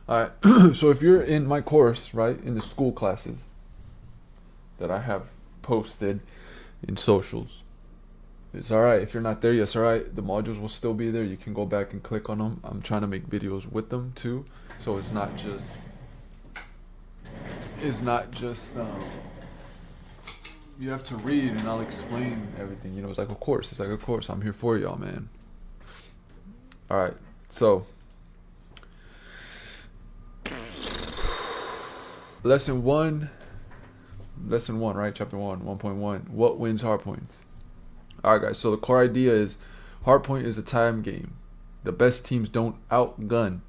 All right. So if you're in my course, right, in the school classes that I have posted in socials, it's all right. If you're not there, yes, all right. The modules will still be there. You can go back and click on them. I'm trying to make videos with them too, so it's not just you have to read and I'll explain everything. It's like a course. It's like a course. I'm here for y'all, man. All right. So lesson one, right? Chapter 1.1. What wins hardpoints? All right, guys. So the core idea is hardpoint is a time game. The best teams don't outgun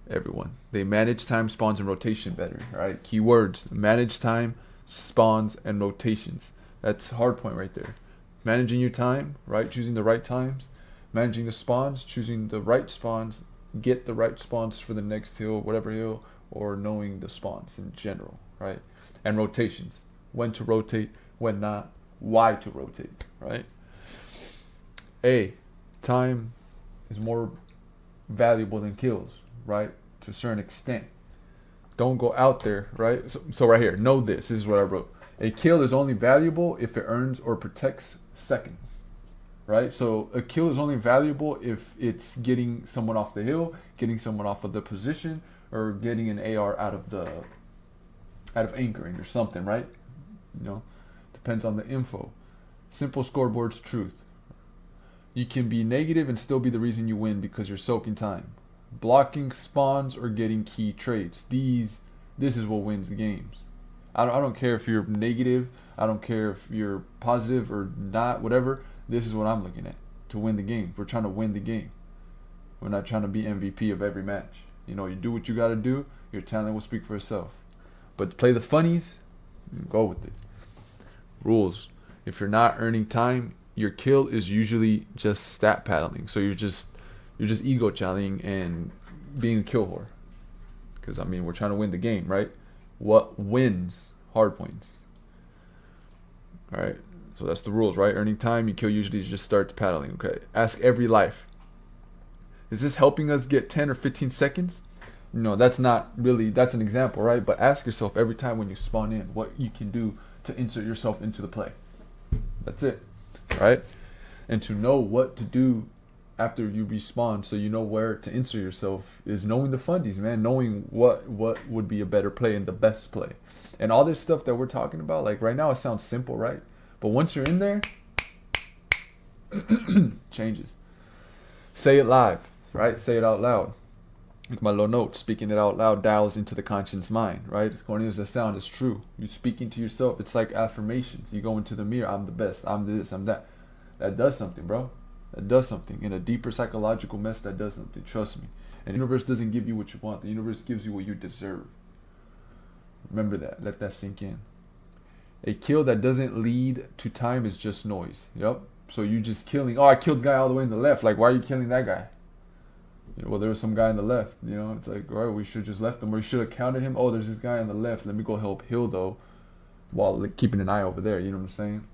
everyone. They manage time, spawns, and rotation better. All right. Keywords: manage time, spawns, and rotations. That's hardpoint right there. Managing your time, right? Choosing the right times. Managing the spawns, choosing the right spawns, get the right spawns for the next hill, whatever hill, or knowing the spawns in general, right? And rotations: when to rotate, when not, why to rotate, right? A, time is more valuable than kills, right? To a certain extent. Don't go out there, right? So right here, know this. This is what I wrote. A kill is only valuable if it earns or protects seconds, right? So a kill is only valuable if it's getting someone off the hill, getting someone off of the position, or getting an AR out of anchoring or something, right? Depends on the info. Simple scoreboard's truth. You can be negative and still be the reason you win because you're soaking time. Blocking spawns or getting key trades. This is what wins the games. I don't care if you're negative. I don't care if you're positive or not. Whatever. This is what I'm looking at to win the game. We're trying to win the game. We're not trying to be MVP of every match. You do what you got to do. Your talent will speak for itself. But play the funnies. Go with it. Rules: if you're not earning time, your kill is usually just stat paddling. So you're just ego challenging and being a kill whore. Because we're trying to win the game, right? What wins hardpoints? All right. So that's the rules, right? Earning time, you kill usually just starts paddling. Okay. Ask every life: is this helping us get 10 or 15 seconds? That's not really, that's an example, right? But ask yourself every time when you spawn in what you can do to insert yourself into the play. That's it, right? And to know what to do after you respawn so you know where to insert yourself is knowing the fundies, man. Knowing what would be a better play and the best play. And all this stuff that we're talking about, like right now it sounds simple, right? But once you're in there, changes. Say it live, right? Say it out loud. Like my little note, speaking it out loud dials into the conscious mind, right? As corny as that sound, it's true. You speaking to yourself, it's like affirmations. You go into the mirror, I'm the best, I'm this, I'm that. That does something, bro. That does something. In a deeper psychological mess, that does something. Trust me. And the universe doesn't give you what you want. The universe gives you what you deserve. Remember that. Let that sink in. A kill that doesn't lead to time is just noise. Yep. So you just killing. Oh, I killed the guy all the way in the left. Like, why are you killing that guy? Well, there was some guy on the left. It's like, all right, we should just left him. Or we should have counted him. Oh, there's this guy on the left. Let me go help Hill, though, while keeping an eye over there. You know what I'm saying?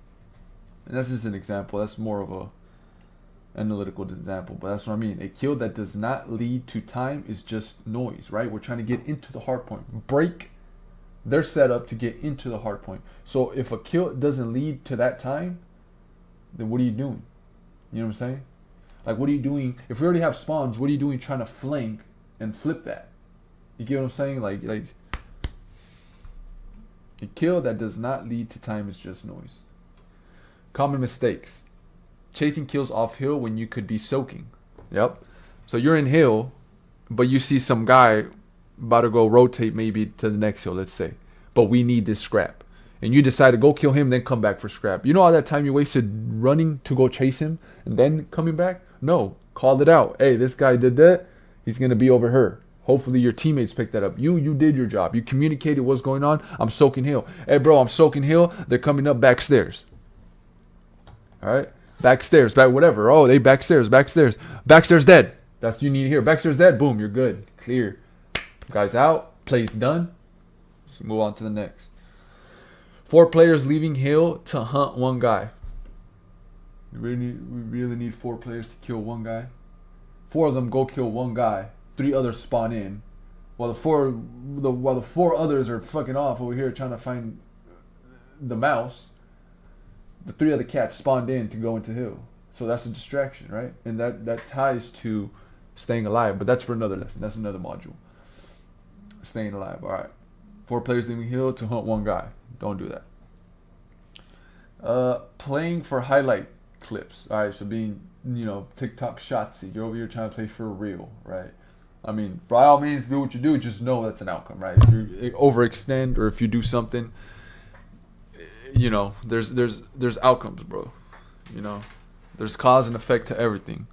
And that's just an example. That's more of a analytical example, but that's what I mean. A kill that does not lead to time is just noise, right? We're trying to get into the hard point. Break their setup to get into the hard point. So if a kill doesn't lead to that time, then what are you doing? You know what I'm saying? Like, what are you doing? If we already have spawns, what are you doing trying to flank and flip that? You get what I'm saying? Like a kill that does not lead to time is just noise. Common mistakes. Chasing kills off hill when you could be soaking. Yep. So you're in hill, but you see some guy about to go rotate maybe to the next hill, let's say. But we need this scrap. And you decide to go kill him, then come back for scrap. You know all that time you wasted running to go chase him and then coming back? No. Call it out. Hey, this guy did that. He's going to be over here. Hopefully your teammates pick that up. You did your job. You communicated what's going on. I'm soaking hill. Hey, bro, I'm soaking hill. They're coming up backstairs. All right? Backstairs, whatever. Oh, they backstairs. Backstairs dead. That's what you need to hear. Backstairs dead. Boom, you're good. Clear. Guy's out. Play's done. Let's move on to the next. 4 players leaving hill to hunt one guy. We really need 4 players to kill one guy. 4 of them go kill one guy. 3 others spawn in. while the four others are fucking off over here trying to find the mouse. The 3 other cats spawned in to go into hill, so that's a distraction, right? And that ties to staying alive, but that's for another lesson. That's another module. Staying alive. All right, 4 players leaving hill to hunt 1 guy. Don't do that. Playing for highlight clips. All right, so being, TikTok shotsy. You're over here trying to play for real, right? I mean, by all means, do what you do. Just know that's an outcome, right? If you overextend or if you do something, there's outcomes, bro. There's cause and effect to everything.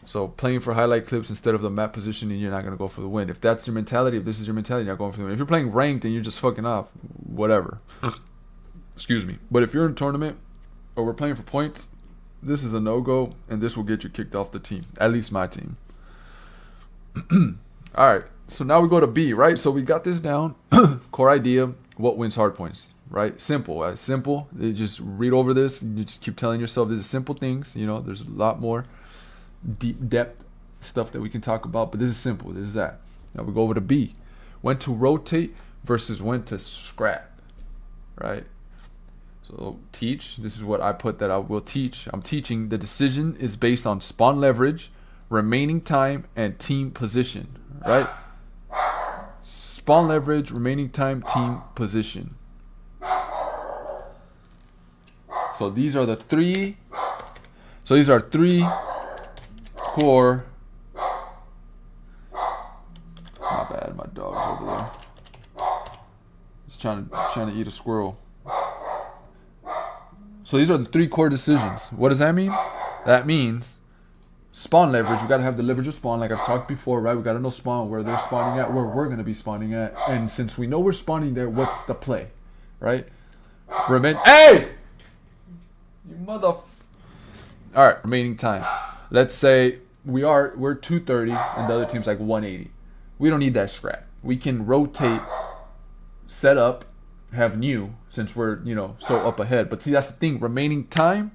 So playing for highlight clips instead of the map positioning, you're not gonna go for the win. If that's your mentality, if this is your mentality, you're not going for the win. If you're playing ranked and you're just fucking off, whatever. Excuse me. But if you're in a tournament or we're playing for points, this is a no-go, and this will get you kicked off the team. At least my team. All right. So now we go to B, right? So we got this down. Core idea: what wins hard points, right? Simple. Simple. You just read over this, and you just keep telling yourself these are simple things. There's a lot more deep depth stuff that we can talk about, but this is simple. This is that. Now we go over to B. When to rotate versus when to scrap, right? So teach. This is what I put that I will teach. I'm teaching the decision is based on spawn leverage, remaining time, and team position, right? Spawn leverage, remaining time, team position. So these are 3 core. My bad, my dog's over there. He's trying to eat a squirrel. So these are the 3 core decisions. What does that mean? That means spawn leverage. We gotta have the leverage of spawn, like I've talked before, right? We gotta know spawn, where they're spawning at, where we're gonna be spawning at, and since we know we're spawning there, what's the play, right? Hey, you mother. All right, remaining time. Let's say we're 230 and the other team's like 180. We don't need that scrap. We can rotate, set up, have new, since we're so up ahead. But see, that's the thing. Remaining time,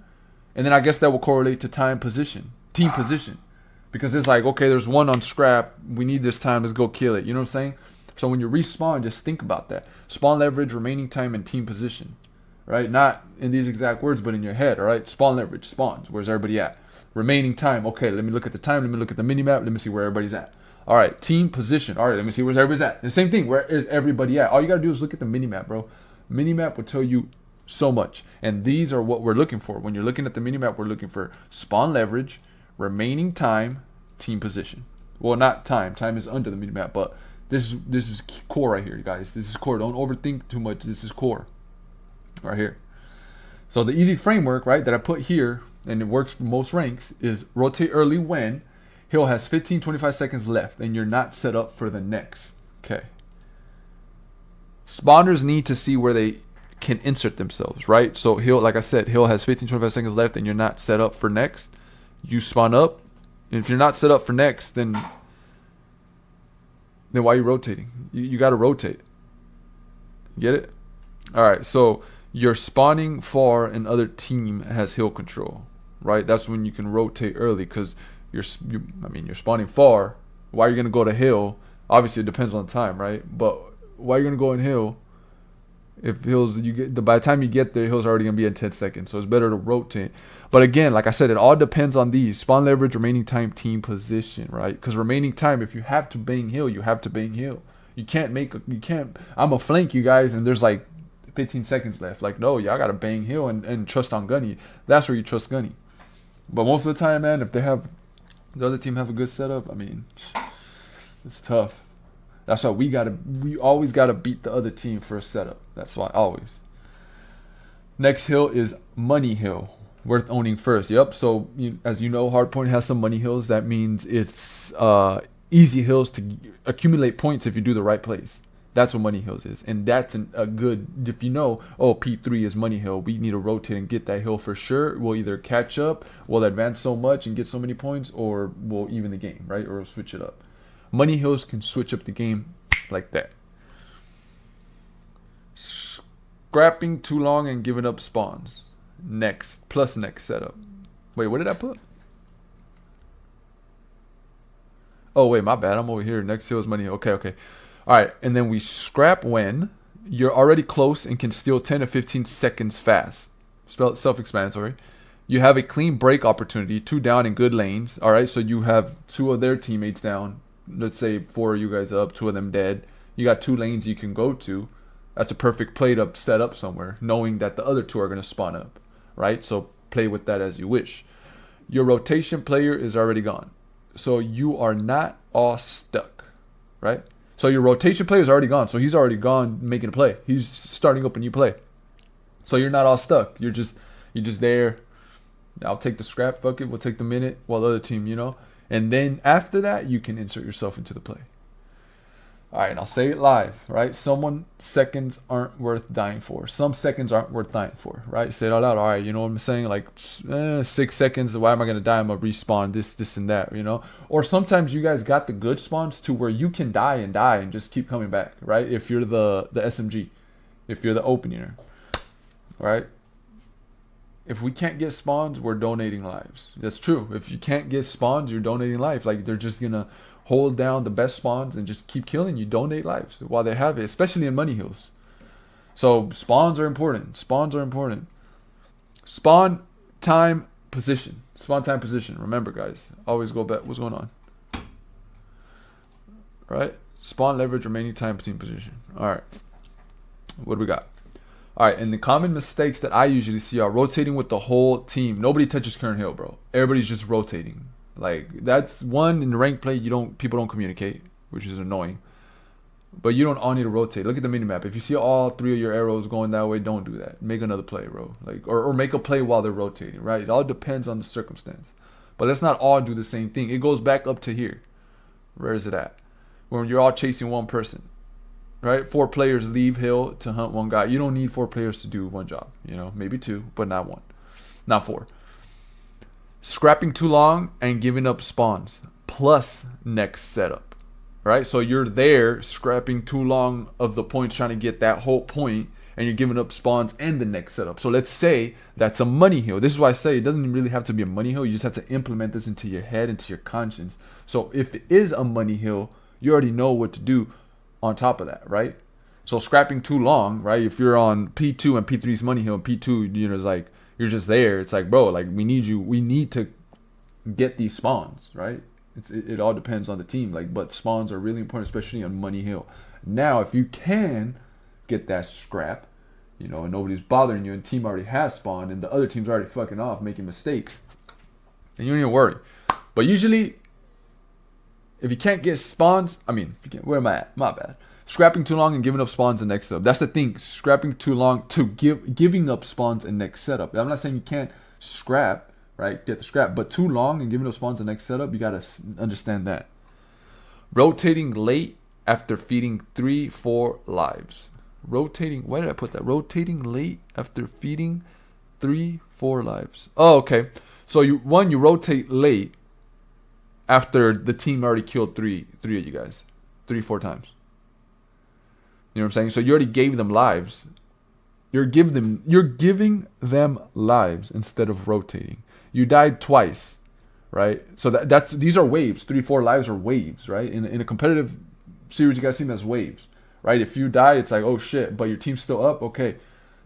and then I guess that will correlate to team position, because it's like, okay, there's 1 on scrap. We need this time. Let's go kill it. You know what I'm saying? So when you respawn, just think about that. Spawn leverage, remaining time, and team position, right? Not in these exact words, but in your head. All right. Spawn leverage, spawns. Where's everybody at? Remaining time. Okay, let me look at the time. Let me look at the mini map. Let me see where everybody's at. All right, team position. All right, let me see where everybody's at. The same thing. Where is everybody at? All you gotta do is look at the mini map, bro. Mini map will tell you so much, and these are what we're looking for. When you're looking at the mini map, we're looking for spawn leverage, remaining time, team position. Well, not time. Time is under the mini map, but this is core right here, guys. This is core. Don't overthink too much. This is core right here. So the easy framework, right, that I put here, and it works for most ranks, is rotate early when hill has 15-25 seconds left and you're not set up for the next. Okay. Spawners need to see where they can insert themselves, right? So hill, like I said, hill has 15-25 seconds left and you're not set up for next. You spawn up, and if you're not set up for next, then why are you rotating? You got to rotate. Get it? All right. So you're spawning far and other team has hill control, right? That's when you can rotate early, because you're spawning far. Why are you gonna go to hill? Obviously, it depends on the time, right? But why are you gonna go in hill if hills by the time you get there, hills are already gonna be in 10 seconds? So it's better to rotate. But again, like I said, it all depends on these spawn leverage, remaining time, team position, right? Because remaining time, if you have to bang hill, you have to bang hill. You can't. I'm a flank you guys, and there's like 15 seconds left. Like, no, y'all gotta bang hill and trust on gunny. That's where you trust gunny. But most of the time, man, if the other team have a good setup, I mean, it's tough. That's why we always gotta beat the other team for a setup. That's why, always. Next hill is money hill, worth owning first. Yep. So as you know, Hardpoint has some money hills. That means it's easy hills to accumulate points if you do the right plays. That's what money hills is, and that's a good. If you know, oh, P3 is money hill, we need to rotate and get that hill for sure. We'll either catch up, we'll advance so much and get so many points, or we'll even the game, right? Or we'll switch it up. Money hills can switch up the game like that. Scrapping too long and giving up spawns. Next setup. Wait, what did I put? Oh wait, my bad. I'm over here. Next hill is money hill. Okay, okay. All right, and then we scrap when you're already close and can steal 10 to 15 seconds fast. Self-explanatory. You have a clean break opportunity, 2 down in good lanes. All right, so you have 2 of their teammates down. Let's say 4 of you guys up, 2 of them dead. You got 2 lanes you can go to. That's a perfect play to set up somewhere, knowing that the other 2 are going to spawn up, right? So play with that as you wish. Your rotation player is already gone. So you are not all stuck, right? So your rotation player is already gone. So he's already gone making a play. He's starting up a new play. So you're not all stuck. You're just there. I'll take the scrap, fuck it. We'll take the minute while the other team, you know. And then after that, you can insert yourself into the play. All right, and I'll say it live, right? Seconds aren't worth dying for. Some seconds aren't worth dying for, right? Say it out loud. All right, you know what I'm saying? Like 6 seconds. Why am I gonna die? I'm gonna respawn. This, and that, you know. Or sometimes you guys got the good spawns to where you can die and just keep coming back, right? If you're the SMG, if you're the opener, right? If we can't get spawns, we're donating lives. That's true. If you can't get spawns, you're donating lives. Like they're just gonna hold down the best spawns and just keep killing you. Donate lives while they have it, especially in money hills. So spawns are important. Spawns are important. Spawn time position. Spawn time position. Remember, guys, always go back. What's going on? Right? Spawn leverage remaining time team position. All right. What do we got? All right, and the common mistakes that I usually see are rotating with the whole team. Nobody touches current hill, bro. Everybody's just rotating. Like that's one in the rank play. People don't communicate, which is annoying. But you don't all need to rotate. Look at the minimap. If you see all 3 of your arrows going that way, don't do that. Make another play, bro. Like or make a play while they're rotating, right? It all depends on the circumstance. But let's not all do the same thing. It goes back up to here. Where is it at? When you're all chasing one person. Right? 4 players leave hill to hunt one guy. You don't need 4 players to do one job. You know, maybe 2, but not 1. Not 4. Scrapping too long and giving up spawns. Plus next setup. Right? So you're there scrapping too long of the points trying to get that whole point, and you're giving up spawns and the next setup. So let's say that's a money hill. This is why I say it doesn't really have to be a money hill. You just have to implement this into your head, into your conscience. So if it is a money hill, you already know what to do on top of that, right? So scrapping too long, right? If you're on P2 and P3's money hill, and P2, you know, it's like you're just there. It's like, bro, like we need to get these spawns, right? It all depends on the team, like, but spawns are really important, especially on money hill. Now, if you can get that scrap, you know, and nobody's bothering you, and team already has spawned, and the other team's already fucking off, making mistakes, then you don't need to worry. But usually, if you can't get spawns, where am I at? My bad. Scrapping too long and giving up spawns and next setup. That's the thing. Scrapping too long to giving up spawns and next setup. I'm not saying you can't scrap, right? Get the scrap, but too long and giving up spawns and next setup, you gotta understand that. Rotating late after feeding 3-4 lives. Rotating. Why did I put that? Rotating late after feeding 3-4 lives. Oh, okay. So you rotate late after the team already killed three of you guys, 3-4 times. You know what I'm saying? So you already gave them lives. You're giving them lives instead of rotating. You died twice, right? So these are waves. 3-4 lives are waves, right? In a competitive series, you guys see them as waves, right? If you die, it's like, oh shit, but your team's still up. Okay,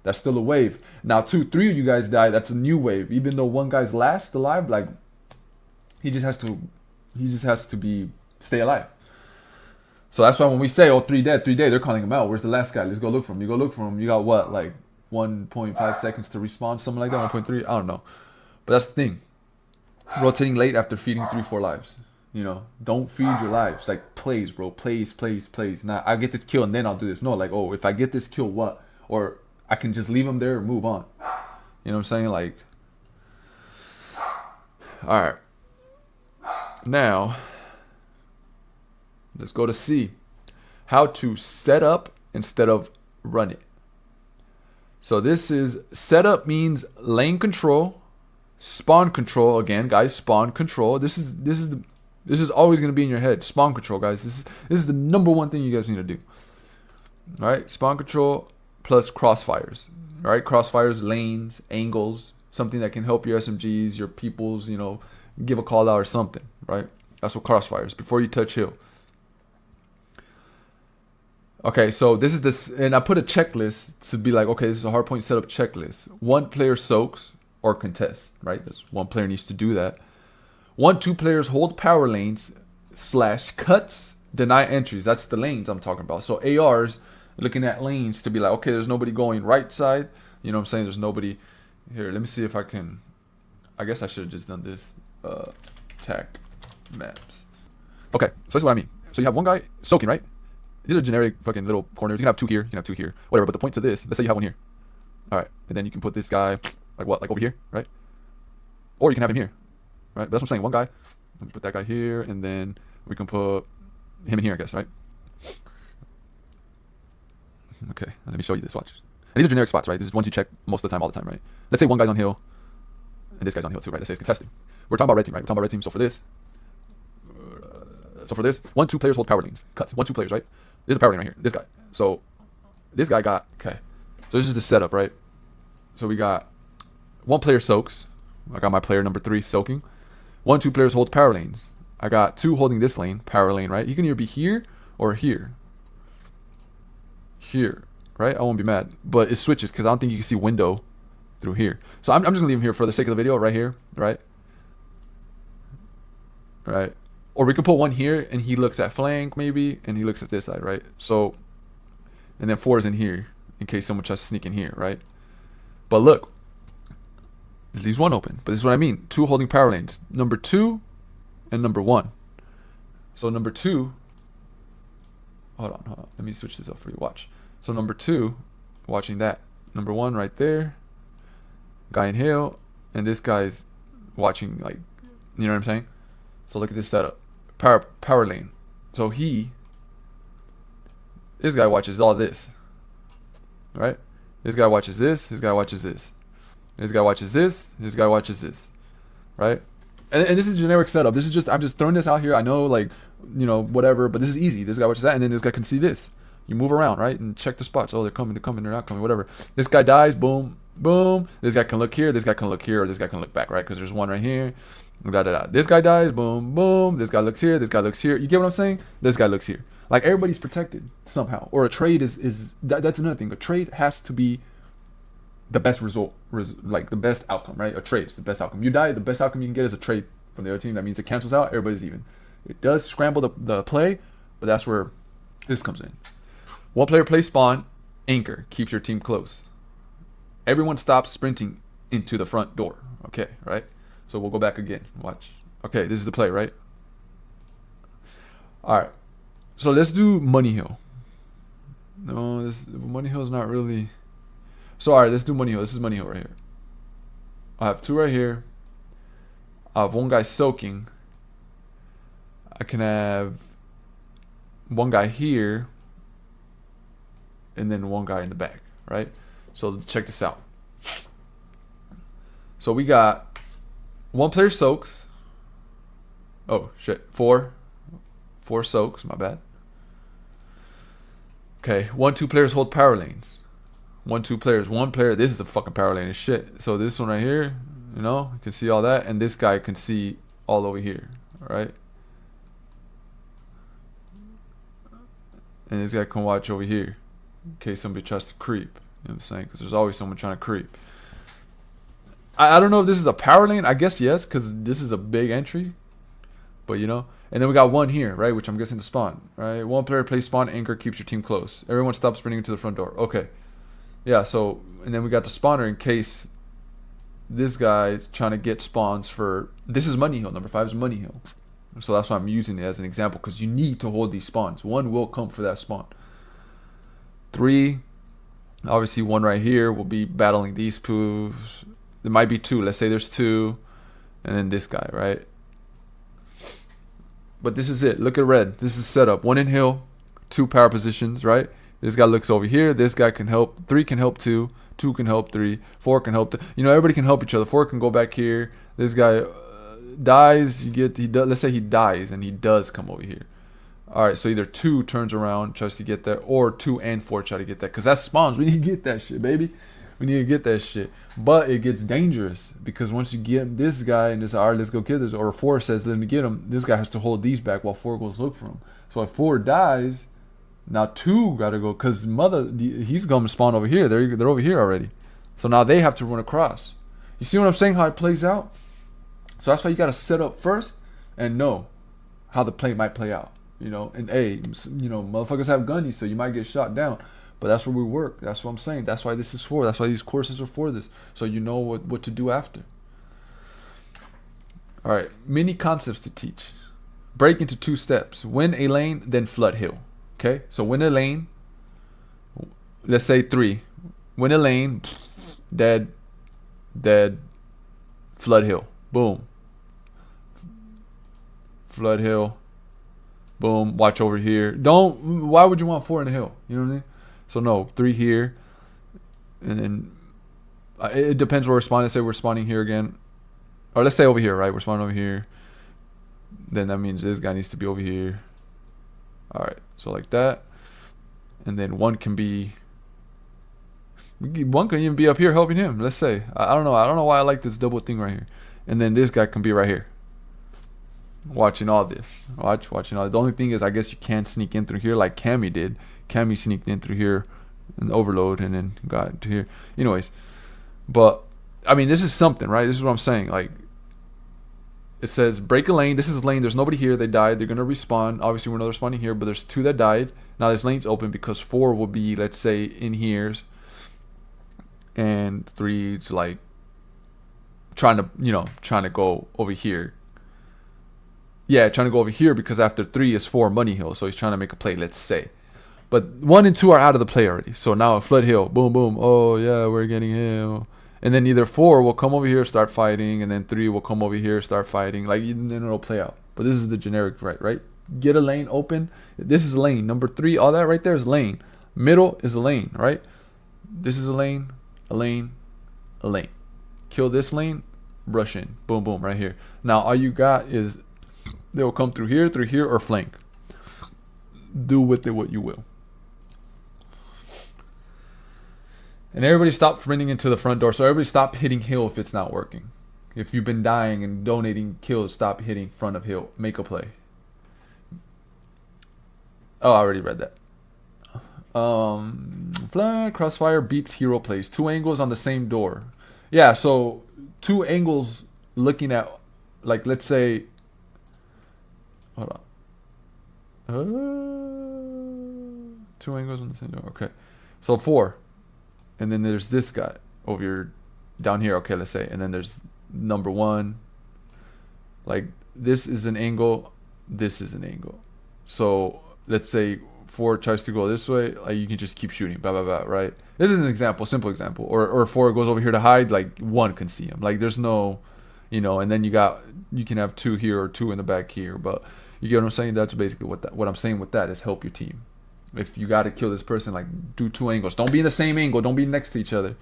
that's still a wave. Now 2-3 of you guys die. That's a new wave. Even though one guy's last alive, like he just has to stay alive. So that's why when we say, oh, 3 dead, they're calling him out. Where's the last guy? Let's go look for him. You go look for him. You got what, like 1.5 seconds to respawn, something like that, 1.3. I don't know. But that's the thing. Rotating late after feeding 3-4 lives. You know, don't feed your lives. Like plays, bro. Plays. Now I get this kill and then I'll do this. No, like, oh, if I get this kill, what? Or I can just leave him there and move on. You know what I'm saying? Like, all right. Now, let's go to C. How to set up instead of run it. So this is setup means lane control, spawn control. Again, guys, spawn control. This is always going to be in your head. Spawn control, guys. This is the number one thing you guys need to do. All right, spawn control plus crossfires. All right, crossfires, lanes, angles, something that can help your SMGs, your peoples, you know, give a call out or something, right? That's what crossfire is. Before you touch hill. Okay, so this is this, and I put a checklist to be like, okay, this is a hardpoint setup checklist. One player soaks or contests, right? That's one player needs to do that. 2 players hold power lanes / cuts, deny entries. That's the lanes I'm talking about. So ARs looking at lanes to be like, okay, there's nobody going right side. You know what I'm saying? There's nobody here. Let me see if I can. I guess I should have just done this. Tac maps. Okay, so this is what I mean. So you have one guy soaking, right? These are generic fucking little corners. You can have 2 here, you can have 2 here, whatever. But the point to this, let's say you have one here. All right, and then you can put this guy like what, like over here, right? Or you can have him here, right? But that's what I'm saying. One guy, let me put that guy here, and then we can put him in here, I guess, right? Okay, let me show you this. Watch. And these are generic spots, right? This is ones you check most of the time, all the time, right? Let's say one guy's on hill, and this guy's on hill too, right? Let's say it's contesting. We're talking about red team, right? We're talking about red team. So for this, 1, 2 players hold power lanes. Cut. 1, 2 players, right? There's a power lane right here. This guy. So this guy got, okay. So this is the setup, right? So we got 1 player soaks. I got my player number 3 soaking. 1, 2 players hold power lanes. I got 2 holding this lane, power lane, right? He can either be here or here. Here, right? I won't be mad. But it switches because I don't think you can see window through here. So I'm just gonna leave him here for the sake of the video, right here, right? Right. Or we could put 1 here and he looks at flank maybe, and he looks at this side, right? So, and then 4 is in here in case someone tries to sneak in here, right? But look, it leaves 1 open. But this is what I mean. 2 holding power lanes. Number 2 and number 1. So number 2, hold on. Let me switch this up for you. Watch. So number 2, watching that. Number 1 right there. Guy in hill, and this guy's watching, like, you know what I'm saying? So look at this setup. Power lane. So this guy watches all this. Right? This guy watches this. This guy watches this. This guy watches this. This guy watches this. Right? And this is generic setup. This is just, I'm just throwing this out here. I know, like, you know, whatever, but this is easy. This guy watches that, and then this guy can see this. You move around, right? And check the spots. Oh, they're coming, they're not coming, whatever. This guy dies, boom, boom. This guy can look here, this guy can look here, or this guy can look back, right? Because there's 1 right here. Da, da, da. This guy dies, boom, boom. This guy looks here, this guy looks here. You get what I'm saying? This guy looks here. Like, everybody's protected somehow. Or a trade that's another thing. A trade has to be the best result, like the best outcome, right? A trade is the best outcome. You die, the best outcome you can get is a trade from the other team. That means it cancels out, everybody's even. It does scramble the play, but that's where this comes in. 1 player plays spawn, anchor, keeps your team close. Everyone stops sprinting into the front door. Okay, right? So we'll go back again. Watch. Okay, this is the play, right? Alright. So let's do Money Hill. No, this Money Hill is not really. So alright, let's do Money Hill. This is Money Hill right here. I have 2 right here. I have 1 guy soaking. I can have 1 guy here. And then 1 guy in the back, right? So let's check this out. So we got 1 player soaks. Oh shit, 4 soaks, my bad. Okay, 1, 2 players hold power lanes. 1, 2 players, 1 player. This is a fucking power lane as shit. So this one right here, you know, you can see all that, and this guy can see all over here, all right? And this guy can watch over here in case somebody tries to creep. You know what I'm saying? Because there's always someone trying to creep. I don't know if this is a power lane. I guess yes, because this is a big entry. But, you know. And then we got 1 here, right? Which I'm guessing to spawn, right? 1 player plays spawn, anchor, keeps your team close. Everyone stops sprinting into the front door. Okay. Yeah, so, and then we got the spawner in case this guy's trying to get spawns for, this is Money Hill. Number 5 is Money Hill. So that's why I'm using it as an example, because you need to hold these spawns. 1 will come for that spawn. 3, obviously 1 right here will be battling these poofs. There might be 2. Let's say there's 2, and then this guy, right? But this is it. Look at red. This is setup. 1 in hill, 2 power positions, right? This guy looks over here. This guy can help. 3 can help 2. 2 can help 3. 4 can help. You know, everybody can help each other. 4 can go back here. This guy dies. Let's say he dies, and he does come over here. All right, so either 2 turns around, tries to get that, or 2 and 4 try to get that, because that spawns. We need to get that shit, baby. We need to get that shit. But it gets dangerous because once you get this guy and this, all right, let's go kill this, or 4 says, let me get him, this guy has to hold these back while 4 goes look for him. So if 4 dies, now 2 gotta go, because he's gonna spawn over here. They're over here already. So now they have to run across. You see what I'm saying, how it plays out? So that's why you gotta set up first and know how the play might play out. You know, and hey, you know, motherfuckers have gunnies, so you might get shot down. But that's where we work. That's what I'm saying. That's why this is for. That's why these courses are for this. So you know what to do after. All right, many concepts to teach. Break into 2 steps. Win a lane, then flood hill. Okay, so win a lane. Let's say 3. Win a lane, dead, flood hill. Boom. Flood hill. Boom. Watch over here. Why would you want 4 in the hill? You know what I mean? So no, 3 here, and then it depends where we're spawning. Let's say we're spawning here again, or let's say over here, right? We're spawning over here. Then that means this guy needs to be over here. All right, so like that, and then one can even be up here helping him. Let's say I don't know why I like this double thing right here, and then this guy can be right here, watching all this. Watching all. The only thing is, I guess you can't sneak in through here like Cammy did. Cammy sneaked in through here and overload and then got to here. Anyways, but I mean, this is something, right? This is what I'm saying. Like, it says break a lane. This is a lane. There's nobody here. They died. They're gonna respawn. Obviously, we're not respawning here, but there's 2 that died. Now this lane's open because 4 will be, let's say, in here, and 3's like trying to go over here. Yeah, trying to go over here because after 3 is 4 money hill, so he's trying to make a play. Let's say. But 1 and 2 are out of the play already. So now a flood hill. Boom, boom. Oh, yeah, we're getting him. And then either 4 will come over here, start fighting. And then 3 will come over here, start fighting. Like, then it'll play out. But this is the generic, right? Get a lane open. This is lane. Number 3, all that right there is lane. Middle is a lane, right? This is a lane, a lane, a lane. Kill this lane, rush in. Boom, boom, right here. Now, all you got is they will come through here, or flank. Do with it what you will. And everybody stop running into the front door. So everybody stop hitting hill if it's not working. If you've been dying and donating kills, stop hitting front of hill. Make a play. Oh, I already read that. Flag crossfire beats hero plays. 2 angles on the same door. Yeah, so 2 angles looking at, like, let's say, hold on. 2 angles on the same door. Okay. So 4. And then there's this guy over here, down here. Okay, let's say. And then there's number 1. Like, this is an angle. This is an angle. So let's say 4 tries to go this way. Like, you can just keep shooting. Blah, blah, blah, right? This is an example, simple example. Or 4 goes over here to hide. Like, 1 can see him. Like, there's no, and then you can have 2 here or 2 in the back here. But you get what I'm saying? That's basically what I'm saying with that is help your team. If you got to kill this person, like, do 2 angles. Don't be in the same angle. Don't be next to each other.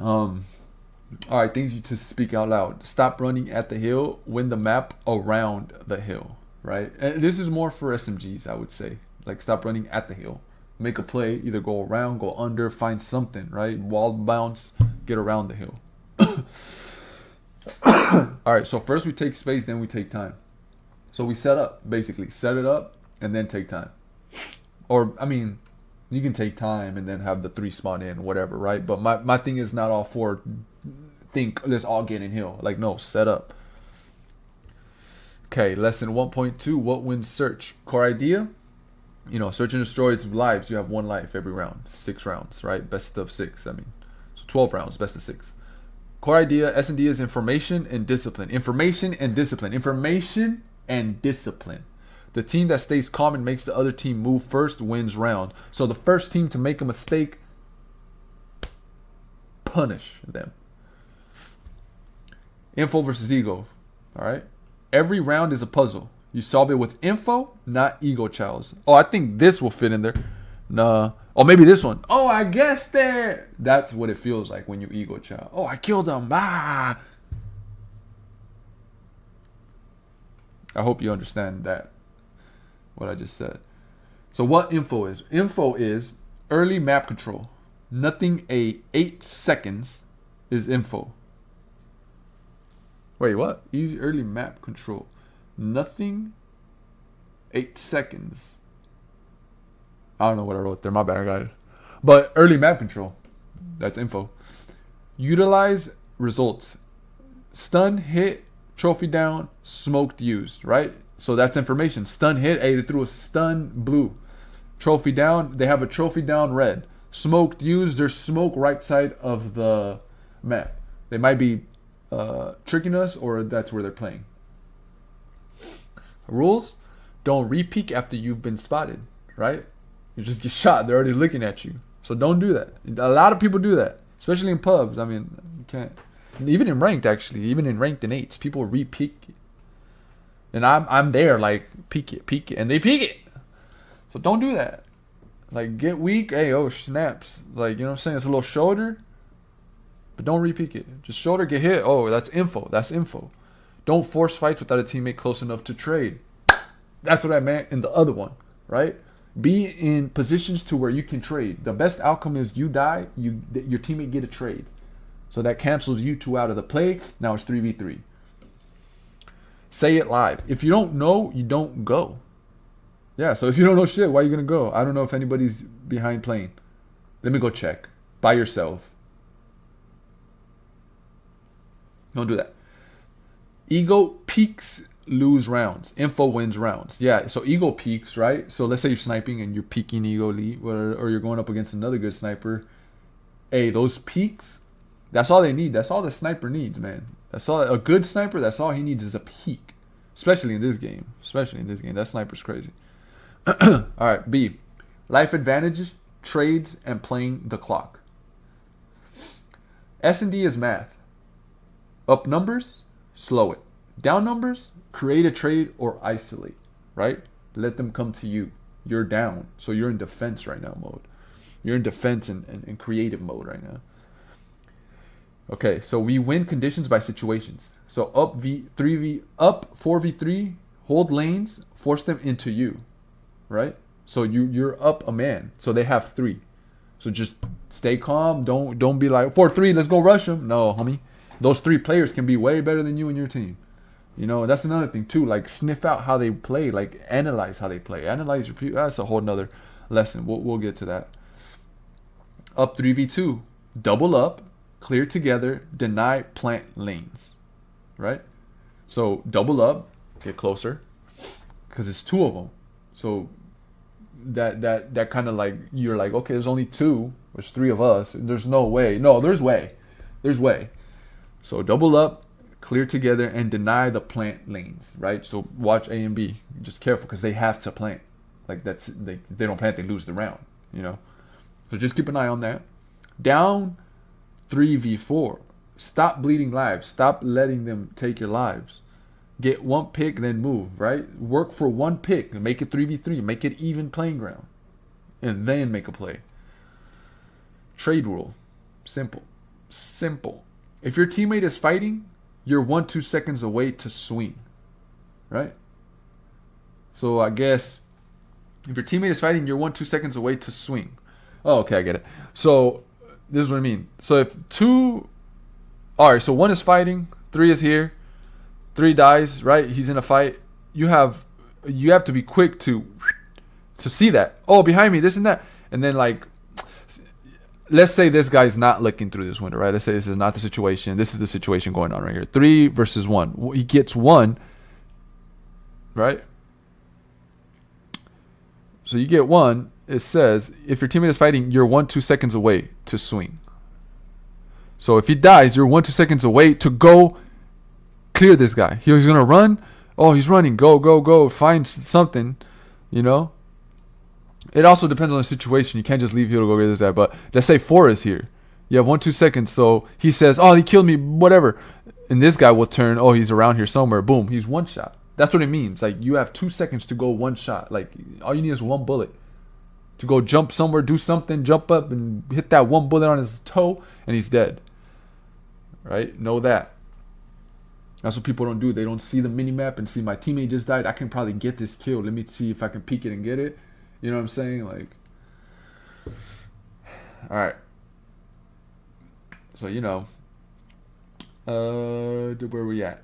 All right, things you to speak out loud. Stop running at the hill. Win the map around the hill, right? And this is more for SMGs, I would say. Like, stop running at the hill. Make a play. Either go around, go under, find something, right? Wall bounce, get around the hill. All right, so first we take space, then we take time. So we set up, basically. Set it up. And then take time. Or, I mean, you can take time and then have the 3 spawn in, whatever, right? But my thing is not all 4 think, let's all get in hill. Like, no, set up. Okay, lesson 1.2, what wins search? Core idea, search and destroy its lives. You have 1 life every round. 6 rounds, right? Best of 6, I mean. So 12 rounds, best of 6. Core idea, S&D is information and discipline. Information and discipline. Information and discipline. The team that stays calm and makes the other team move first wins round. So the first team to make a mistake, punish them. Info versus ego. All right. Every round is a puzzle. You solve it with info, not ego chows. Oh, I think this will fit in there. Nah. Oh, maybe this one. Oh, I guess there. That's what it feels like when you ego chow. Oh, I killed him. Ah. I hope you understand that. What I just said. So what info is? Info is early map control. Nothing 8 seconds is info. Wait, what? Easy early map control. Nothing 8 seconds. I don't know what I wrote there. My bad, I got it. But early map control. That's info. Utilize results. Stun, hit, trophy down, smoked, used, right? So that's information. Stun, hit, hey, they threw a stun, blue. Trophy down, they have a trophy down, red. Smoked, used, there's smoke right side of the map. They might be tricking us, or that's where they're playing. Rules: don't re-peek after you've been spotted, right? You just get shot, they're already looking at you. So don't do that. A lot of people do that, especially in pubs. I mean, you can't. Even in ranked, actually, even in ranked and 8s, people re-peek. And I'm there, like, peek it, and they peek it. So don't do that. Like, get weak, hey, oh, snaps. Like, you know what I'm saying? It's a little shoulder, but don't re-peek it. Just shoulder, get hit. Oh, that's info. That's info. Don't force fights without a teammate close enough to trade. That's what I meant in the other one, right? Be in positions to where you can trade. The best outcome is you die, your teammate get a trade. So that cancels you 2 out of the play. Now it's 3v3. Say it live. If you don't know, you don't go. Yeah, so if you don't know shit, why are you going to go? I don't know if anybody's behind playing. Let me go check. By yourself. Don't do that. Ego peaks, lose rounds. Info wins rounds. Yeah, so ego peaks, right? So let's say you're sniping and you're peeking ego elite, or you're going up against another good sniper. Hey, those peaks, that's all they need. That's all the sniper needs, man. That's all. A good sniper, that's all he needs is a peek. Especially in this game. That sniper's crazy. All right, B. Life advantages, trades, and playing the clock. S&D is math. Up numbers, slow it. Down numbers, create a trade or isolate, right? Let them come to you. You're down, so you're in defense right now mode. You're in defense and creative mode right now. Okay, so we win conditions by situations. So up 4v3, hold lanes, force them into you, right? So you're up a man, so they have 3. So just stay calm. Don't be like 4-3, let's go rush them. No, homie, those 3 players can be way better than you and your team. You know, that's another thing too. Like, sniff out how they play. Like, analyze how they play. Analyze your people. That's a whole nother lesson. We'll get to that. Up 3v2, double up, clear together, deny, plant lanes, right? So double up, get closer, because it's 2 of them. So that kind of like, you're like, okay, there's only 2. There's 3 of us. There's no way. No, there's way. There's way. So double up, clear together, and deny the plant lanes, right? So watch A and B. Just careful, because they have to plant. Like, that's they don't plant, they lose the round, you know? So just keep an eye on that. Down 3v4. Stop bleeding lives. Stop letting them take your lives. Get 1 pick, then move, right? Work for 1 pick. Make it 3v3. Make it even playing ground. And then make a play. Trade rule. Simple. If your teammate is fighting, you're 1-2 seconds away to swing, right? So I guess if your teammate is fighting, you're 1-2 seconds away to swing. Oh, okay, I get it. So this is what I mean. So if 2, all right, so 1 is fighting, 3 is here, 3 dies, right? He's in a fight. You have to be quick to see that. Oh, behind me, this and that, and then like, let's say this guy's not looking through this window, right? Let's say this is not the situation. This is the situation going on right here. 3 versus 1. He gets 1, right? So you get 1. It says, if your teammate is fighting, you're 1-2 seconds away to swing. So if he dies, you're 1-2 seconds away to go clear this guy. He's going to run. Oh, he's running. Go. Find something, you know? It also depends on the situation. You can't just leave here to go get this guy. But let's say 4 is here. You have 1-2 seconds. So he says, oh, he killed me, whatever. And this guy will turn, oh, he's around here somewhere. Boom, he's 1 shot. That's what it means. Like, you have 2 seconds to go 1 shot. Like, all you need is 1 bullet. To go jump somewhere, do something, jump up and hit that 1 bullet on his toe, and he's dead. Right? Know that. That's what people don't do. They don't see the mini-map and see my teammate just died. I can probably get this kill. Let me see if I can peek it and get it. You know what I'm saying? Like, all right. So where we at?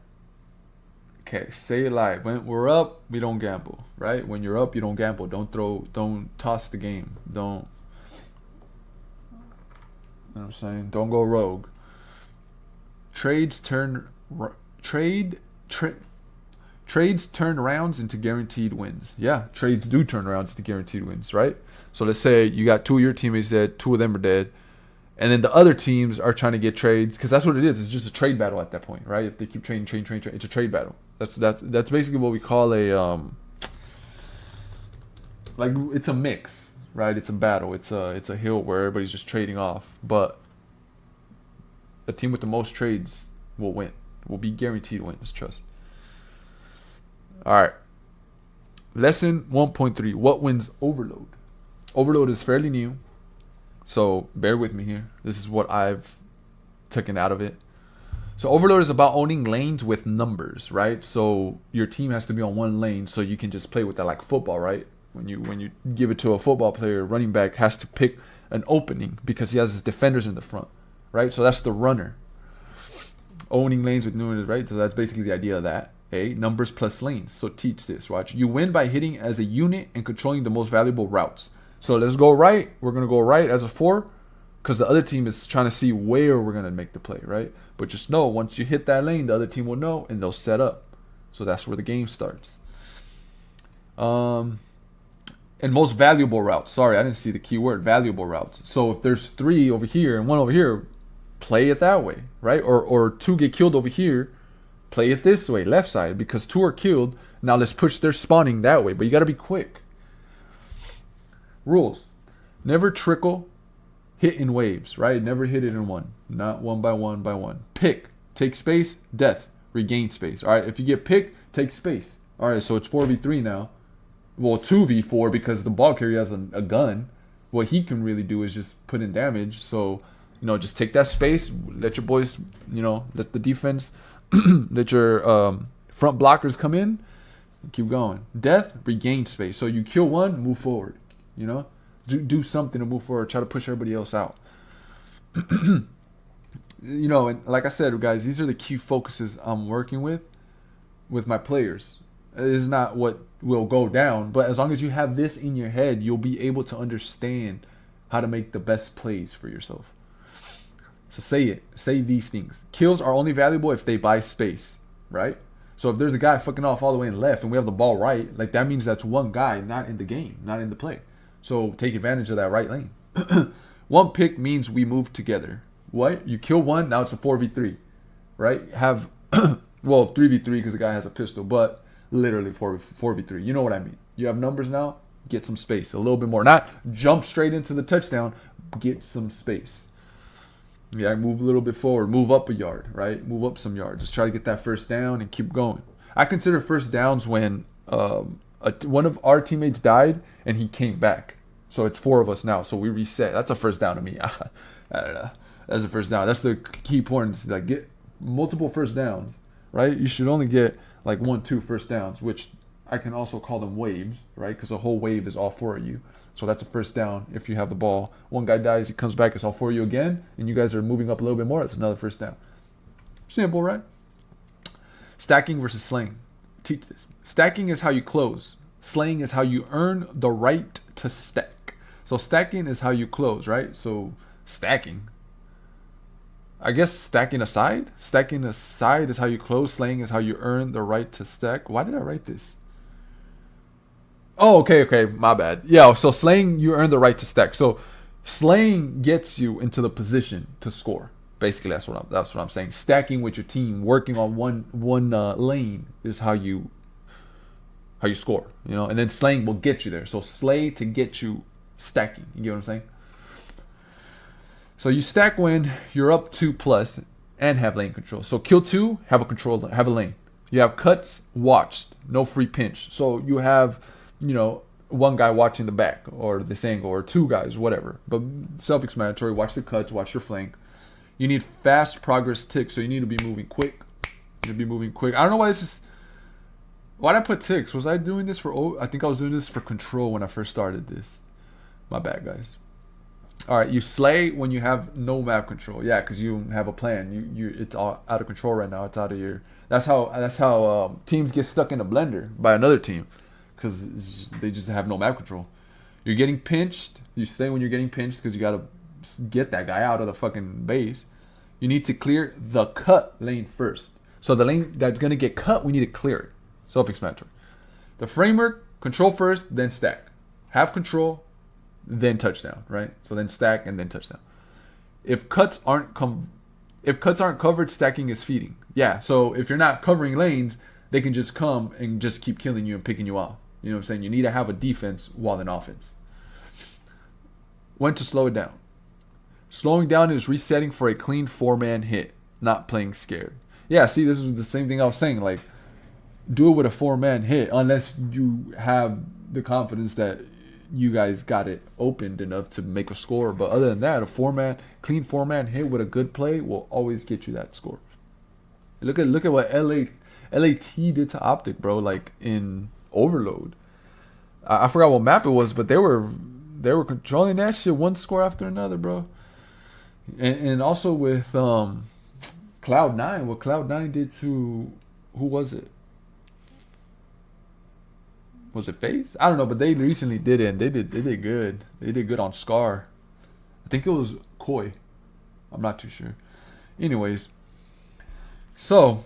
Okay, say it live. When we're up, we don't gamble, right? When you're up, you don't gamble. Don't toss the game. Don't, you know what I'm saying? Don't go rogue. Trades turn trade tra- trades turn rounds into guaranteed wins. Yeah, trades do turn rounds into guaranteed wins, right? So let's say you got two of your teammates dead, two of them are dead, and then the other teams are trying to get trades because that's what it is. It's just a trade battle at that point, right? If they keep trading, it's a trade battle. That's basically what we call a like it's a mix, right? It's a battle. It's a hill where everybody's just trading off, but the team with the most trades will win. Will be guaranteed wins. Trust. All right. Lesson 1.3. What wins overload? Overload is fairly new, so bear with me here. This is what I've taken out of it. So overload is about owning lanes with numbers, right? So your team has to be on one lane, so you can just play with that like football, right? When you give it to a football player, running back has to pick an opening because he has his defenders in the front, right? So that's the runner. Owning lanes with numbers, right? So that's basically the idea of that. Numbers plus lanes. So teach this. Watch. You win by hitting as a unit and controlling the most valuable routes. So let's go right. We're gonna go right as a 4, because the other team is trying to see where we're gonna make the play, right? But just know once you hit that lane, the other team will know and they'll set up. So that's where the game starts. And most valuable routes. Sorry, I didn't see the keyword valuable routes. So if there's 3 over here and 1 over here, play it that way, right? Or 2 get killed over here, play it this way, left side, because 2 are killed. Now let's push their spawning that way, but you got to be quick. Rules: never trickle, hit in waves, right? Never hit it in one, not one by one by one. Pick, take space, death, regain space. All right, if you get picked, take space. All right, so it's 4v3 now. Well, 2v4 because the ball carrier has a gun. What he can really do is just put in damage. So just take that space, let your boys, let the defense, let your front blockers come in, and keep going. Death, regain space. So you kill one, move forward. Do something to move forward. Try to push everybody else out. And like I said, guys, these are the key focuses I'm working with my players. It is not what will go down, but as long as you have this in your head, you'll be able to understand how to make the best plays for yourself. So say these things. Kills are only valuable if they buy space, right? So if there's a guy fucking off all the way in left and we have the ball right, like that means that's one guy not in the game, not in the play. So take advantage of that right lane. 1 pick means we move together. What? You kill one, now it's a 4v3, right? Have 3v3 because the guy has a pistol, but literally 4v3. You know what I mean? You have numbers now, get some space, a little bit more. Not jump straight into the touchdown, get some space. Yeah, move a little bit forward, move up a yard, right? Move up some yards. Just try to get that first down and keep going. I consider first downs when one of our teammates died and he came back. So it's 4 of us now. So we reset. That's a first down to me. I don't know. That's a first down. That's the key point. Like get multiple first downs, right? You should only get like 1, 2 first downs, which I can also call them waves, right? Because a whole wave is all 4 of you. So that's a first down if you have the ball. One guy dies, he comes back, it's all 4 of you again, and you guys are moving up a little bit more. That's another first down. Simple, right? Stacking versus slaying. Teach this. Stacking is how you close. Slaying is how you earn the right to stack. So stacking is how you close, right? So stacking. I guess stacking aside. Stacking aside is how you close. Slaying is how you earn the right to stack. Why did I write this? Oh, okay, my bad. Yeah, so slaying, you earn the right to stack. So slaying gets you into the position to score. Basically, that's what I'm saying. Stacking with your team, working on one lane is how you score. And then slaying will get you there. So slay to get you stacking. You get what I'm saying? So you stack when you're up 2+ and have lane control. So kill 2, have a lane. You have cuts, watched, no free pinch. So you have one guy watching the back or this angle, or 2 guys, whatever. But self-explanatory. Watch the cuts, watch your flank. You need fast progress ticks, so you need to be moving quick. I don't know why this is. Why did I put ticks? Was I doing this for? I think I was doing this for control when I first started this. My bad, guys. All right, you slay when you have no map control. Yeah, because you have a plan. It's all out of control right now. It's out of your. That's how teams get stuck in a blender by another team, because they just have no map control. You're getting pinched. You slay when you're getting pinched because you gotta get that guy out of the fucking base. You need to clear the cut lane first. So the lane that's gonna get cut, we need to clear it. Self-explanatory. The framework: control first, then stack. Have control, then touchdown, right? So then stack and then touchdown. If cuts aren't covered, stacking is feeding. Yeah, so if you're not covering lanes, they can just come and just keep killing you and picking you off. You know what I'm saying? You need to have a defense while in offense. When to slow it down. Slowing down is resetting for a clean 4-man hit, not playing scared. Yeah, see, this is the same thing I was saying. Like, do it with a 4-man hit unless you have the confidence that you guys got it opened enough to make a score. But other than that, a clean 4-man hit with a good play will always get you that score. Look at what LAT did to Optic, bro. Like in Overload, I forgot what map it was, but they were controlling that shit one score after another, bro. And also with Cloud9, what Cloud9 did to, who was it? Was it FaZe? I don't know, but they recently did it, and they did good. They did good on Scar. I think it was Koi. I'm not too sure. Anyways, so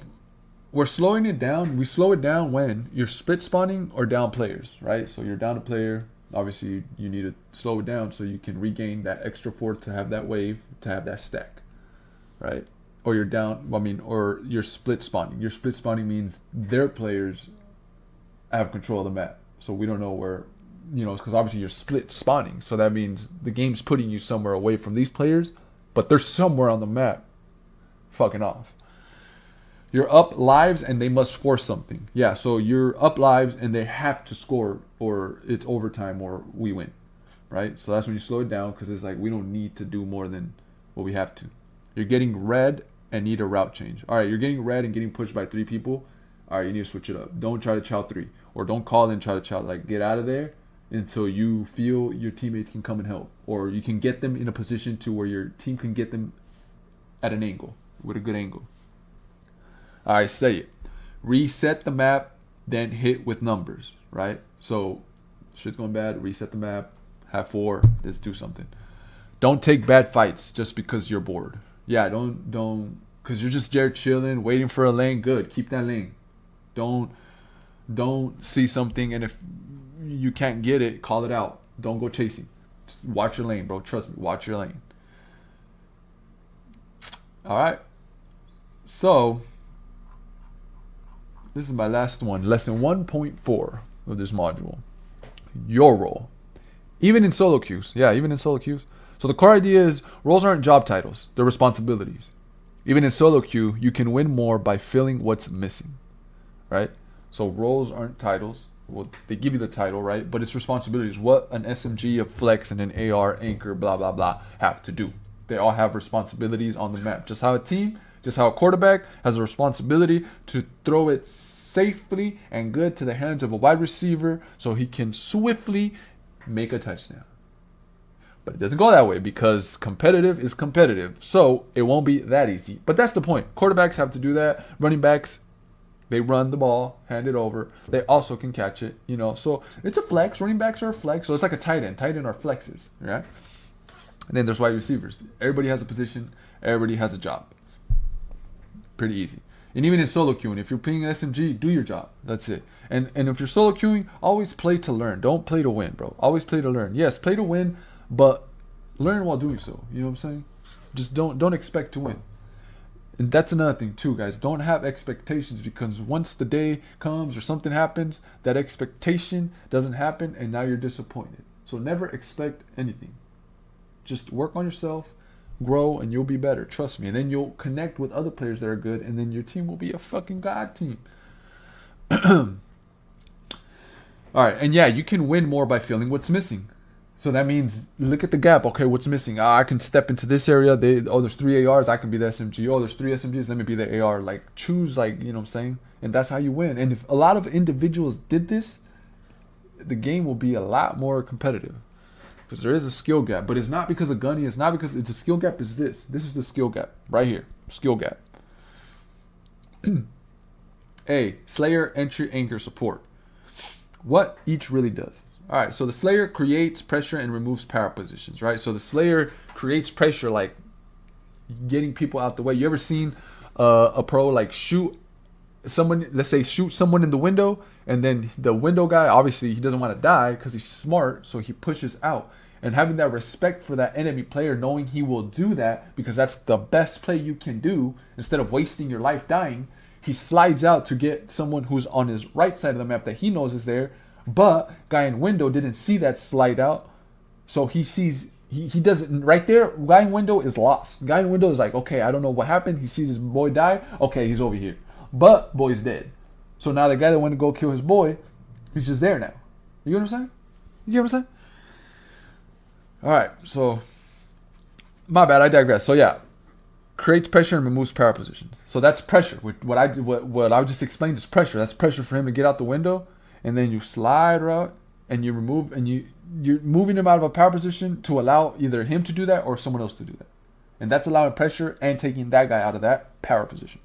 we're slowing it down. We slow it down when you're split spawning or down players, right? So you're down a player. Obviously, you need to slow it down so you can regain that extra force to have that wave, to have that stack, right? Or you're down, or you're split spawning. Your split spawning means their players have control of the map. So we don't know where, because obviously you're split spawning. So that means the game's putting you somewhere away from these players, but they're somewhere on the map fucking off. You're up lives and they must force something. Yeah, so you're up lives and they have to score or it's overtime or we win, right? So that's when you slow it down because it's like we don't need to do more than what we have to. You're getting red and need a route change. All right, you're getting red and getting pushed by 3 people. All right, you need to switch it up. Don't try to chow 3 or don't call and try to chow. Like, get out of there until you feel your teammates can come and help, or you can get them in a position to where your team can get them at an angle, with a good angle. All right, say it. Reset the map, then hit with numbers, right? So shit's going bad, reset the map, have 4, let's do something. Don't take bad fights just because you're bored. Yeah, don't, because you're just there chilling, waiting for a lane. Good, keep that lane. Don't see something and if you can't get it, call it out. Don't go chasing. Just watch your lane, bro. Trust me, watch your lane. All right. So this is my last one. Lesson 1.4 of this module. Your role. Even in solo queues. Yeah, even in solo queues. So the core idea is roles aren't job titles. They're responsibilities. Even in solo queue, you can win more by filling what's missing. Right? So roles aren't titles. Well, they give you the title, right? But it's responsibilities. What an SMG, a flex, and an AR, anchor, blah, blah, blah have to do. They all have responsibilities on the map. Just how a quarterback has a responsibility to throw it safely and good to the hands of a wide receiver so he can swiftly make a touchdown. But it doesn't go that way because competitive is competitive. So it won't be that easy. But that's the point. Quarterbacks have to do that. Running backs, they run the ball, hand it over. They also can catch it, So it's a flex. Running backs are a flex. So it's like a tight end. Tight end are flexes, right? And then there's wide receivers. Everybody has a position. Everybody has a job. Pretty easy. And even in solo queuing, if you're playing an SMG, do your job. That's it. And if you're solo queuing, always play to learn. Don't play to win, bro. Always play to learn. Yes, play to win, but learn while doing so. You know what I'm saying? Just don't expect to win. And that's another thing too, guys. Don't have expectations because once the day comes or something happens, that expectation doesn't happen and now you're disappointed. So never expect anything. Just work on yourself, grow, and you'll be better. Trust me. And then you'll connect with other players that are good, and then your team will be a fucking god team. All right. And yeah, you can win more by feeling what's missing. So that means look at the gap. Okay, what's missing? I can step into this area. There's 3 ARs. I can be the SMG. Oh, there's 3 SMGs. Let me be the AR. Like, choose, you know what I'm saying? And that's how you win. And if a lot of individuals did this, the game will be a lot more competitive. because there is a skill gap, but it's not because of gunny. It's not because it's a skill gap. Is this? This is the skill gap right here. Skill gap. A, Slayer, entry, anchor, support. What each really does. All right, so the Slayer creates pressure and removes power positions, right? So the Slayer creates pressure, like getting people out the way. You ever seen a pro like shoot someone, let's say shoot someone in the window, and then the window guy, obviously he doesn't want to die because he's smart, so he pushes out. And having that respect for that enemy player, knowing he will do that because that's the best play you can do, instead of wasting your life dying, he slides out to get someone who's on his right side of the map that he knows is there, but guy in window didn't see that slide out, so he sees, he doesn't, right there, guy in window is lost. Guy in window is like, okay, I don't know what happened, he sees his boy die, okay, he's over here, but boy's dead. So now the guy that went to go kill his boy, he's just there now. You get what I'm saying? You get what I'm saying? Alright, so my bad, I digress. So yeah, creates pressure and removes power positions. So that's pressure. What I just explained is pressure. That's pressure for him to get out the window, and then you slide out and you remove, and you're moving him out of a power position to allow either him to do that or someone else to do that. And that's allowing pressure and taking that guy out of that power position.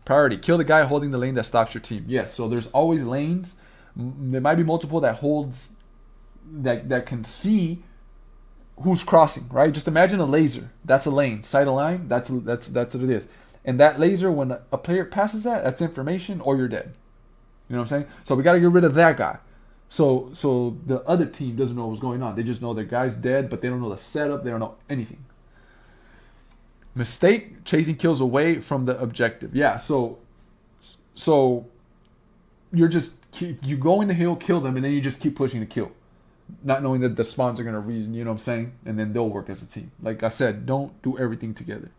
Priority, kill the guy holding the lane that stops your team. Yes, so there's always lanes. There might be multiple that holds, that can see who's crossing, right? Just imagine a laser. That's a lane. Sight of line, that's what it is. And that laser, when a player passes that, that's information, or you're dead. You know what I'm saying? So we got to get rid of that guy. So the other team doesn't know what's going on. They just know their guy's dead, but they don't know the setup. They don't know anything. Mistake, chasing kills away from the objective. Yeah, so you're just, you go in the hill, kill them, and then you just keep pushing to kill, not knowing that the spawns are going to reason, you know what I'm saying? And then they'll work as a team. Like I said, don't do everything together.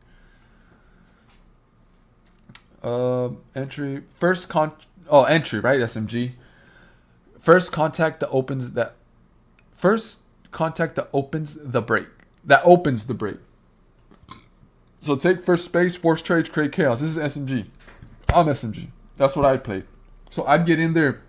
Entry, entry, right? SMG. First contact that opens the break. That opens the break. So take first space, force trades, create chaos. This is SMG. I'm SMG. That's what I played. So I'd get in there,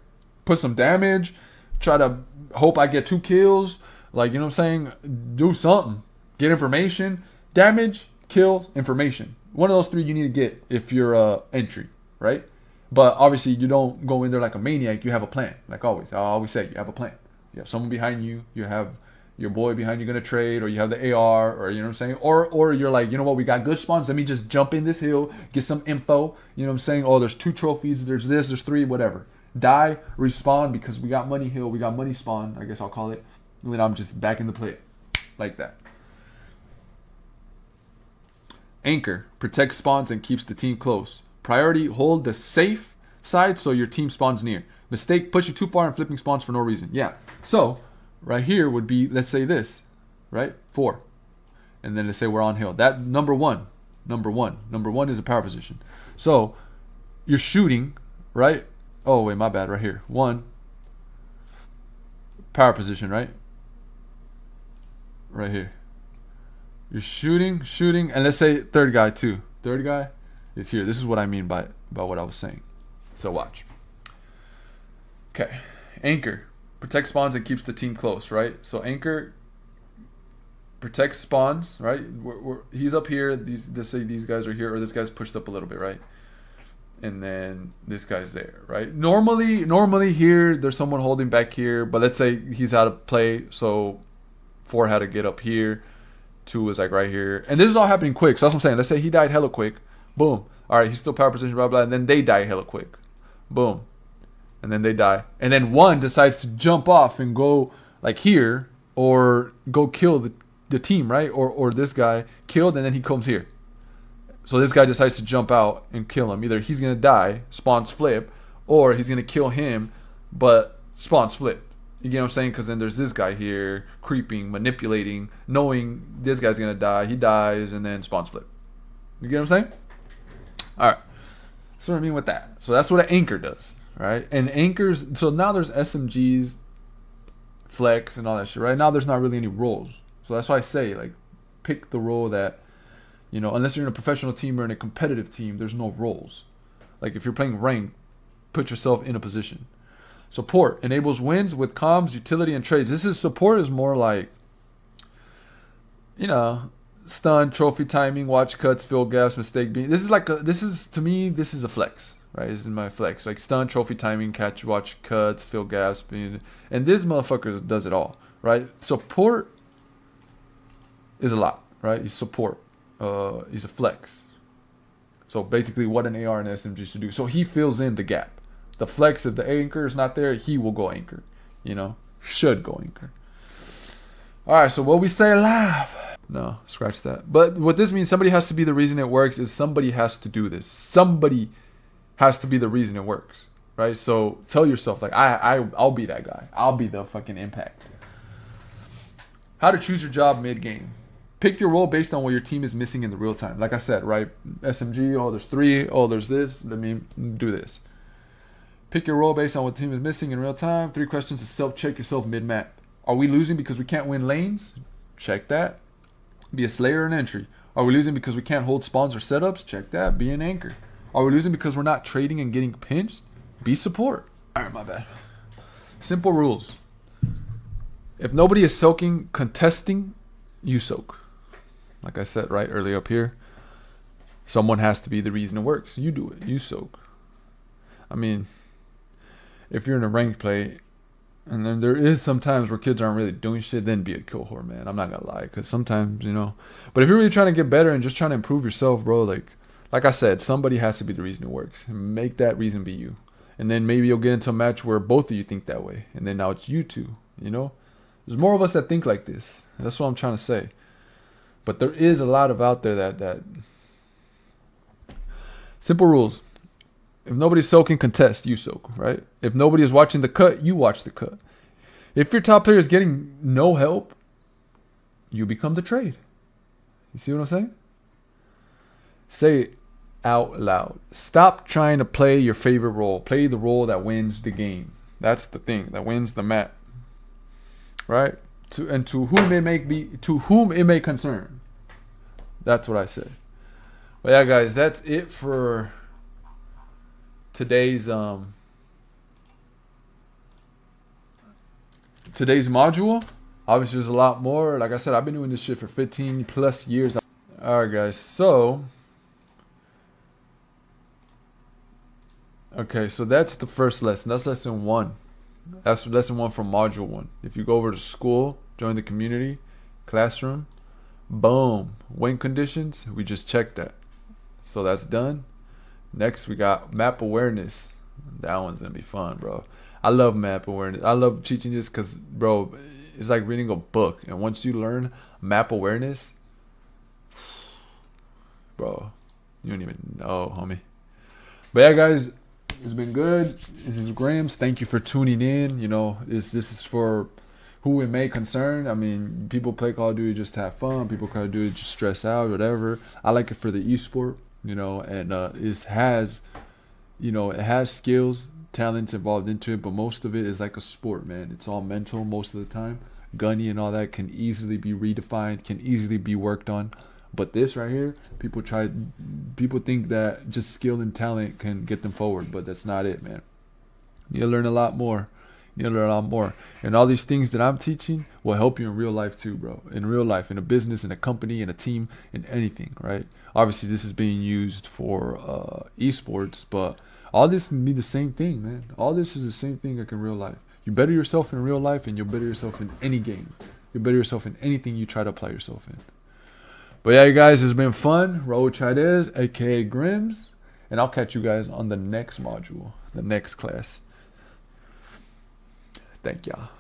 put some damage, try to hope I get 2 kills. Like, you know what I'm saying? Do something. Get information. Damage, kills, information. One of those 3 you need to get if you're entry, right? But obviously you don't go in there like a maniac. You have a plan. Like always. I always say you have a plan. You have someone behind you. You have your boy behind you going to trade, or you have the AR, or you know what I'm saying? Or you're like, you know what, we got good spawns. Let me just jump in this hill, get some info. You know what I'm saying? Oh, there's 2 trophies. There's this, there's 3, whatever. Die, respawn, because we got money hill, we got money spawn, I guess I'll call it. And then I'm just back in the play. Like that. Anchor, protects spawns and keeps the team close. Priority, hold the safe side so your team spawns near. Mistake, pushing too far and flipping spawns for no reason. Yeah. So, right here would be, let's say this, right? 4. And then let's say we're on hill. That number one is a power position. So, you're shooting, right? Oh, wait, my bad, right here. 1. Power position, right? Right here. You're shooting, and let's say third guy too. Third guy is here. This is what I mean by what I was saying. So watch. Okay. Anchor. Protects spawns and keeps the team close, right? So anchor protects spawns, right? He's up here. Let's say these guys are here, or this guy's pushed up a little bit, right? And then this guy's there, right? Normally here, there's someone holding back here, but let's say he's out of play, so 4 had to get up here. 2 is like right here. And this is all happening quick, so that's what I'm saying. Let's say he died hella quick. Boom. All right, he's still power position, blah, blah, and then they die hella quick. Boom. And then they die. And then 1 decides to jump off and go like here, or go kill the team, right? Or this guy killed, and then he comes here. So this guy decides to jump out and kill him. Either he's going to die, spawns flip, or he's going to kill him, but spawns flip. You get what I'm saying? Because then there's this guy here, creeping, manipulating, knowing this guy's going to die. He dies, and then spawns flip. You get what I'm saying? All right. That's what I mean with that. So that's what an anchor does, right? And anchors, so now there's SMGs, flex, and all that shit, right? Now there's not really any roles. So that's why I say, like, pick the role that, you know, unless you're in a professional team or in a competitive team, there's no roles. Like, if you're playing ranked, put yourself in a position. Support enables wins with comms, utility, and trades. This is support is more like you know, stun, trophy timing, watch cuts, fill gaps, mistake being. This is to me, this is a flex, right? This is my flex. Like stun, trophy timing, catch, watch cuts, fill gaps, being, and this motherfucker does it all, right? Support is a lot, right? He's support. He's a flex. So basically, what an AR and SMG should do. So he fills in the gap. The flex, if the anchor is not there, he will go anchor. You know, should go anchor. All right. So what we say live. No, scratch that. But what this means, somebody has to be the reason it works. Is somebody has to do this. Somebody has to be the reason it works, right? So tell yourself, like I'll be that guy. I'll be the fucking impact. How to choose your job mid game. Pick your role based on what your team is missing in the real time. Like I said, right? SMG, oh, there's 3. Oh, there's this. Let me do this. Pick your role based on what the team is missing in real time. 3 questions to self-check yourself mid-map. Are we losing because we can't win lanes? Check that. Be a slayer or an entry. Are we losing because we can't hold spawns or setups? Check that. Be an anchor. Are we losing because we're not trading and getting pinched? Be support. All right, my bad. Simple rules. If nobody is soaking, contesting, you soak. Like I said right early up here, someone has to be the reason it works. You do it. You soak. I mean, if you're in a ranked play, and then there is some times where kids aren't really doing shit, then be a kill whore, man. I'm not gonna lie, because sometimes, you know. But if you're really trying to get better and just trying to improve yourself, bro, like I said, somebody has to be the reason it works. Make that reason be you. And then maybe you'll get into a match where both of you think that way. And then now it's you two, you know. There's more of us that think like this. That's what I'm trying to say. But there is a lot of out there that simple rules. If nobody's soaking, contest, you soak, right? If nobody is watching the cut, you watch the cut. If your top player is getting no help, you become the trade. You see what I'm saying? Say it out loud. Stop trying to play your favorite role. Play the role that wins the game. That's the thing that wins the map, right? To whom it may concern. That's what I said. But yeah, guys, that's it for today's module. Obviously, there's a lot more. Like I said, I've been doing this shit for 15 plus years. All right, guys. So, okay, so that's the first lesson. That's lesson 1. That's lesson 1 from module 1. If you go over to school, join the community, classroom, boom, win conditions. We just checked that. So that's done. Next, we got map awareness. That one's gonna be fun, bro. I love map awareness. I love teaching this because, bro, it's like reading a book. And once you learn map awareness, bro, you don't even know, homie. But yeah, guys, it's been good. This is Grams. Thank you for tuning in. You know, this is for who it may concern. I mean, people play Call of Duty just to have fun. People Call of Duty just stress out, whatever. I like it for the esport, you know, and it has, you know, it has skills, talents involved into it, but most of it is like a sport, man. It's all mental most of the time. Gunny and all that can easily be redefined, can easily be worked on. But this right here, people think that just skill and talent can get them forward, but that's not it, man. You'll learn a lot more. And all these things that I'm teaching will help you in real life too, bro. In real life, in a business, in a company, in a team, in anything, right? Obviously, this is being used for esports, but all this can be the same thing, man. All this is the same thing like in real life. You better yourself in real life, and you'll better yourself in any game. You better yourself in anything you try to apply yourself in. But yeah, you guys, it's been fun. Raul Chaidez, aka Grims, and I'll catch you guys on the next module, the next class. Thank y'all.